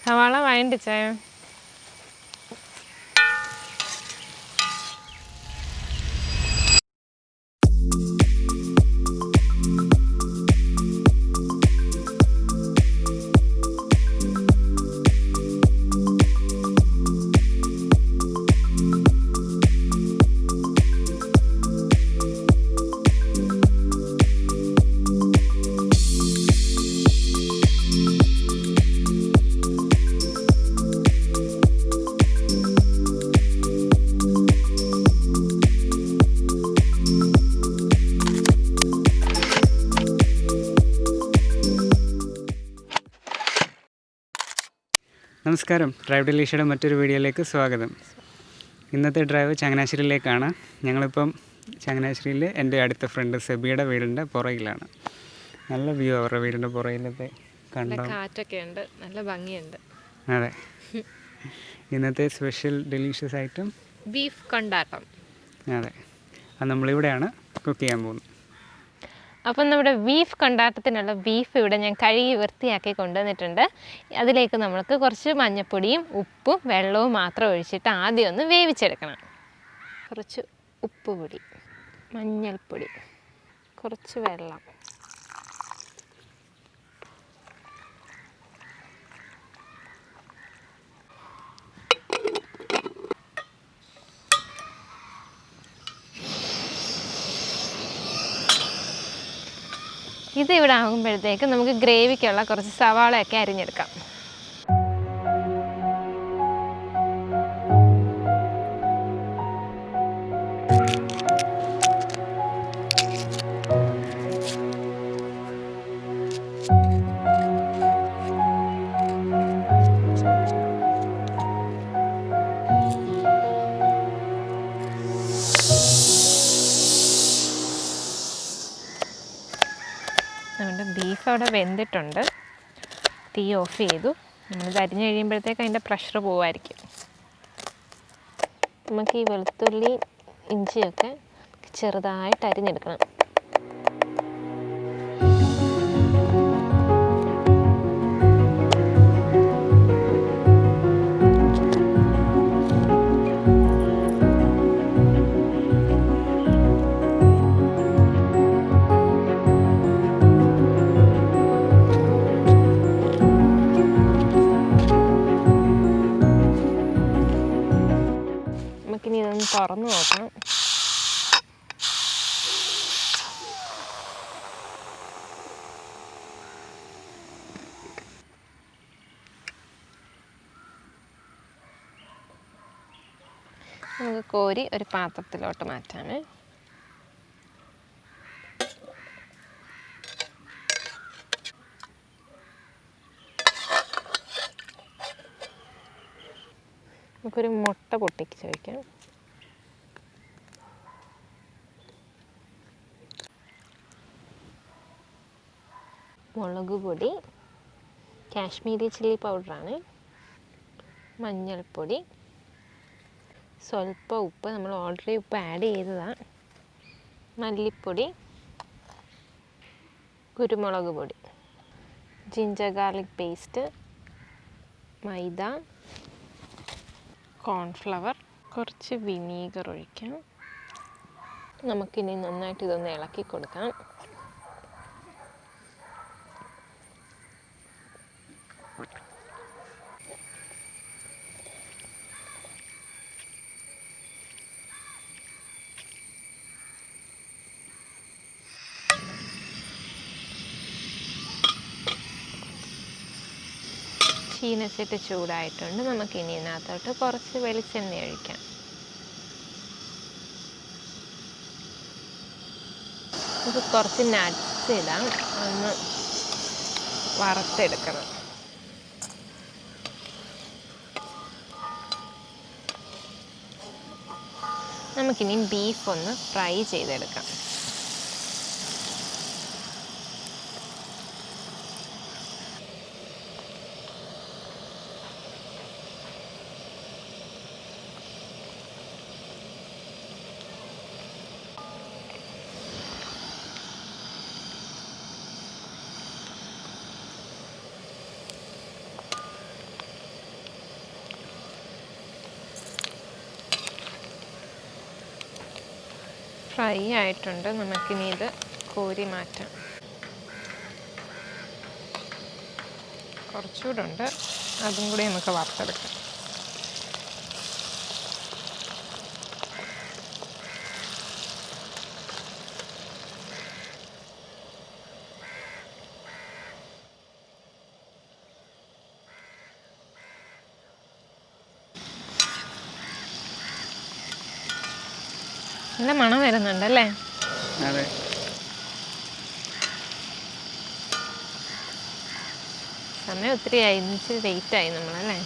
സവാള വഴണ്ടിച്ചേ. നമസ്കാരം, ഡ്രൈവ് ഡെലീഷയുടെ മറ്റൊരു വീഡിയോയിലേക്ക് സ്വാഗതം. ഇന്നത്തെ ഡ്രൈവ് ചങ്ങനാശ്ശേരിയിലേക്കാണ്. ഞങ്ങളിപ്പം ചങ്ങനാശ്ശേരിയിൽ എൻ്റെ അടുത്ത ഫ്രണ്ട് സെബിയുടെ വീടിൻ്റെ പുറകിലാണ്. നല്ല വ്യൂ അവരുടെ വീടിൻ്റെ പുറകിലത്തെ കണ്ടോ, കാറ്റൊക്കെ ഉണ്ട്, നല്ല ഭംഗിയുണ്ട്. അതെ. ഇന്നത്തെ സ്പെഷ്യൽ ഡെലീഷ്യസ് ഐറ്റം ബീഫ് കൊണ്ടാട്ടം. അതെ, അത് നമ്മളിവിടെയാണ് കുക്ക് ചെയ്യാൻ പോകുന്നത്. അപ്പം നമ്മുടെ ബീഫ് കൊണ്ടാട്ടത്തിനുള്ള ബീഫ് ഇവിടെ ഞാൻ കഴുകി വൃത്തിയാക്കി കൊണ്ടുവന്നിട്ടുണ്ട്. അതിലേക്ക് നമുക്ക് കുറച്ച് മഞ്ഞൾപ്പൊടിയും ഉപ്പും വെള്ളവും മാത്രം ഒഴിച്ചിട്ട് ആദ്യം ഒന്ന് വേവിച്ചെടുക്കണം. കുറച്ച് ഉപ്പ് പൊടി, മഞ്ഞൾപ്പൊടി, കുറച്ച് വെള്ളം, ഇത് ഇവിടെ ആകുമ്പോഴത്തേക്ക് നമുക്ക് ഗ്രേവിക്കുള്ള കുറച്ച് സവാളയൊക്കെ അരിഞ്ഞെടുക്കാം. നമ്മുടെ ബീഫ് അവിടെ വെന്തിട്ടുണ്ട്. തീ ഓഫ് ചെയ്തു. നമ്മളിത് അരിഞ്ഞ് കഴിയുമ്പോഴത്തേക്ക് അതിൻ്റെ പ്രഷർ പോവായിരിക്കും. നമുക്ക് ഈ വെളുത്തുള്ളി ഇഞ്ചിയൊക്കെ ചെറുതായിട്ട് അരിഞ്ഞെടുക്കണം. നമുക്കിനി ഇതൊന്ന് തുറന്ന് നോക്കാം. നമുക്ക് കോരി ഒരു പാത്രത്തിലോട്ട് മാറ്റാമേ. നമുക്കൊരു മുട്ട പൊട്ടിച്ച് വയ്ക്കാം. മുളക് പൊടി, കാശ്മീരി ചില്ലി പൗഡറാണ്, മഞ്ഞൾപ്പൊടി, സ്വല്പം ഉപ്പ്, നമ്മൾ ഓൾറെഡി ഉപ്പ് ആഡ് ചെയ്തതാണ്, മല്ലിപ്പൊടി, കുരുമുളക് പൊടി, ജിഞ്ചർ ഗാർലിക് പേസ്റ്റ്, മൈദ, കോൺഫ്ലവർ, കുറച്ച് വിനീഗർ ഒഴിക്കാം. നമുക്കിനി നന്നായിട്ട് ഇതൊന്ന് ഇളക്കി കൊടുക്കാം. ചീനച്ചട്ടി ചൂടായിട്ടുണ്ട്. നമുക്കിനി ഇതിനകത്തോട്ട് കുറച്ച് വെളിച്ചെണ്ണ ഒഴിക്കാം. നമുക്ക് കുറച്ച് നട്ട്സ് ഇടാം, ഒന്ന് വറുത്തെടുക്കണം. നമുക്കിനി ബീഫ് ഒന്ന് ഫ്രൈ ചെയ്തെടുക്കാം. ഫ്രൈ ആയിട്ടുണ്ട്. നമുക്കിനി ഇത് കോരി മാറ്റാം. കുറച്ചുകൂടെ ഉണ്ട്, അതും കൂടി നമുക്ക് വറുത്തെടുക്കാം. നല്ല മണം വരുന്നുണ്ടല്ലേ? അതെ. സമയം ഒത്തിരി ആയി, ഇച്ചിരി ലേറ്റ് ആയി നമ്മളല്ലേ?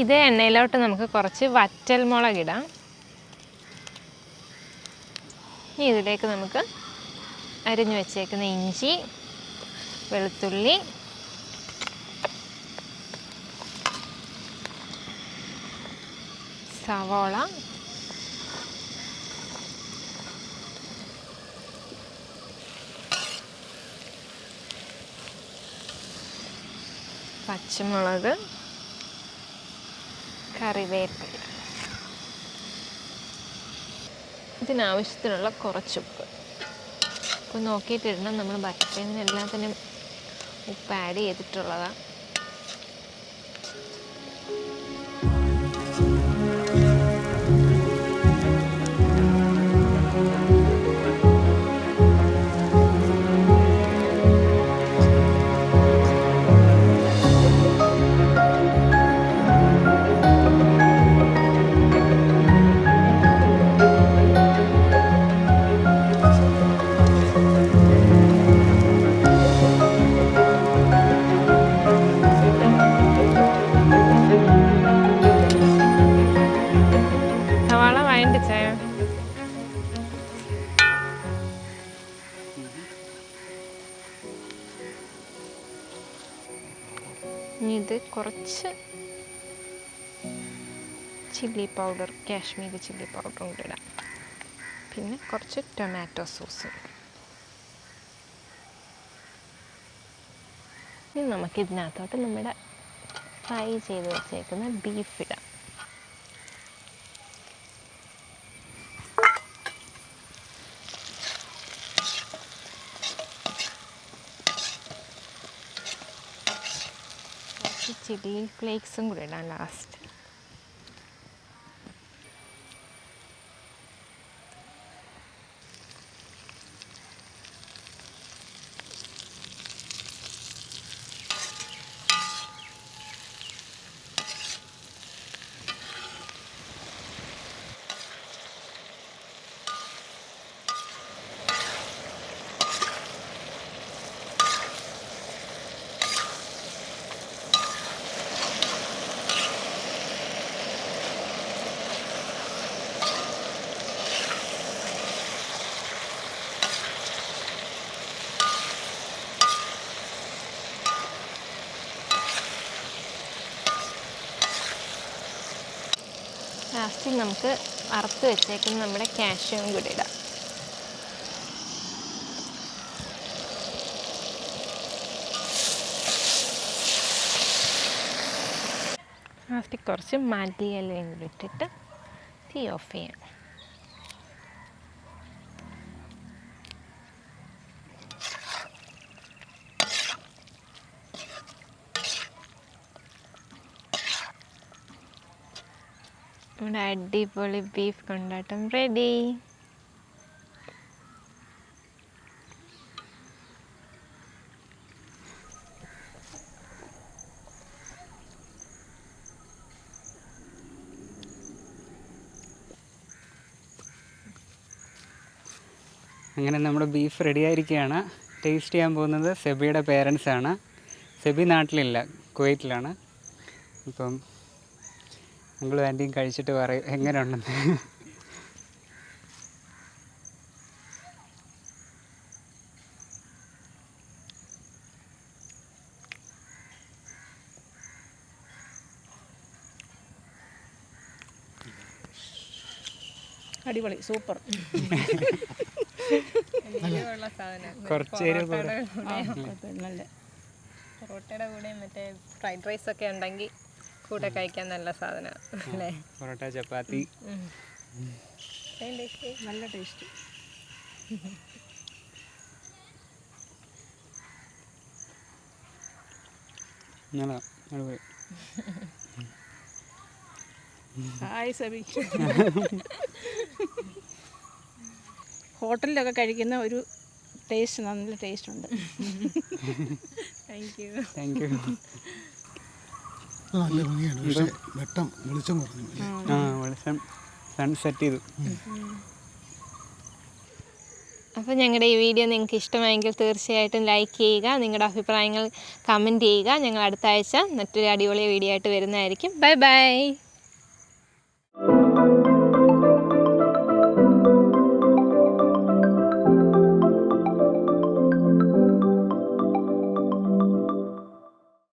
ഇതേ എണ്ണയിലോട്ട് നമുക്ക് കുറച്ച് വറ്റൽ മുളകിടാം. ഇനി ഇതിലേക്ക് നമുക്ക് അരിഞ്ഞു വെച്ചേക്കുന്ന ഇഞ്ചി, വെളുത്തുള്ളി, സവോള, പച്ചമുളക്, കറിവേപ്പില, ഇതിനാവശ്യത്തിനുള്ള കുറച്ചുപ്പ്. ഉപ്പ് നോക്കിയിട്ടിടണം. നമ്മൾ ബട്ടറിന് എല്ലാത്തിനും ഉപ്പ് ആഡ് ചെയ്തിട്ടുള്ളതാണ്. ഇനി ഇത് കുറച്ച് ചില്ലി പൗഡർ, കാശ്മീരി ചില്ലി പൗഡറും കൂടി ഇടാം. പിന്നെ കുറച്ച് ടൊമാറ്റോ സോസ്. ഇനി നമുക്കിതിനകത്തോട്ട് നമ്മുടെ ഫ്രൈ ചെയ്ത് വെച്ചേക്കുന്ന ബീഫ് ഇടാം. ചില്ലി ഫ്ലേക്സും കൂടി ഇടാം ലാസ്റ്റ്. ലാസ്റ്റ് നമുക്ക് വറുത്ത് വെച്ചേക്കുന്ന നമ്മുടെ കാഷ്യൂവും കൂടി ഇടാം. ലാസ്റ്റ് കുറച്ച് മല്ലിയിലയും കൂടി ഇട്ടിട്ട് തീ ഓഫ് ചെയ്യാം. നമ്മുടെ അടിപൊളി ബീഫ് കൊണ്ടാട്ടം റെഡി. അങ്ങനെ നമ്മുടെ ബീഫ് റെഡി ആയിരിക്കുകയാണ്. ടേസ്റ്റ് ചെയ്യാൻ പോകുന്നത് സെബിയുടെ പേരൻസാണ്. സെബി നാട്ടിലില്ല, കുവൈറ്റിലാണ്. അപ്പം ഞങ്ങളും ആൻറ്റിയും കഴിച്ചിട്ട് പറയും എങ്ങനെയുണ്ടെന്ന്. അടിപൊളി സൂപ്പർ. കുറച്ച് നല്ല പൊറോട്ടയുടെ കൂടെ മറ്റേ ഫ്രൈഡ് റൈസ് ഒക്കെ ഉണ്ടെങ്കിൽ കൂടെ കഴിക്കാൻ നല്ല സാധനം അല്ലേ? പൊറോട്ട, ചപ്പാത്തി. നല്ല ടേസ്റ്റ്. ഹായ് സബി. ഹോട്ടലിലൊക്കെ കഴിക്കുന്ന ഒരു ടേസ്റ്റ്, നല്ല ടേസ്റ്റ് ഉണ്ട്. Thank you. നല്ല ഭംഗിയാണ്. പക്ഷേ വെട്ടം വെളിച്ചം കുറഞ്ഞു. വെളിച്ചം സൺസെറ്റ് ചെയ്തു. അപ്പോൾ ഞങ്ങളുടെ ഈ വീഡിയോ നിങ്ങൾക്ക് ഇഷ്ടമായെങ്കിൽ തീർച്ചയായിട്ടും ലൈക്ക് ചെയ്യുക, നിങ്ങളുടെ അഭിപ്രായങ്ങൾ കമൻറ്റ് ചെയ്യുക. ഞങ്ങൾ അടുത്ത ആഴ്ച മറ്റൊരു അടിപൊളി വീഡിയോ ആയിട്ട് വരുന്നതായിരിക്കും. Bye bye.